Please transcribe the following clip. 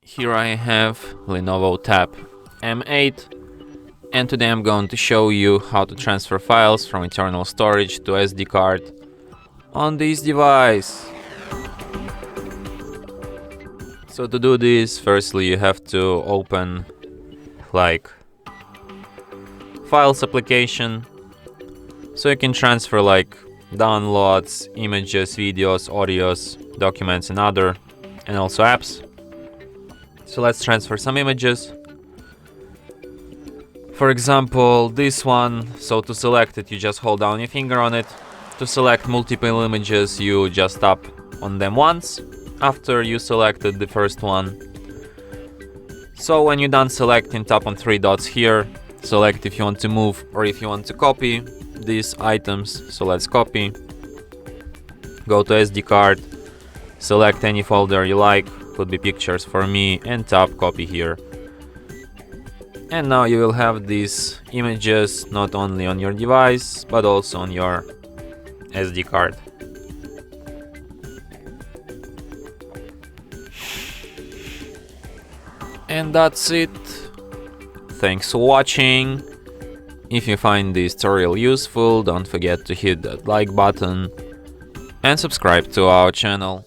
Here I have LENOVO TAB M8, and today I'm going to show you how to transfer files from internal storage to SD card on this device. So to do this, firstly you have to open Files application, so you can transfer downloads, images, videos, audios, documents and also apps. So let's transfer some images. For example, this one. So to select it, you just hold down your finger on it. To select multiple images, you just tap on them once after you selected the first one. So when you're done selecting, tap on three dots here. Select if you want to move or if you want to copy these items. So let's copy. Go to SD card. Select any folder you like. Could be pictures for me, and tap copy here. And now you will have these images not only on your device but also on your SD card. And that's it. Thanks for watching. If you find this tutorial useful, don't forget to hit that like button and subscribe to our channel.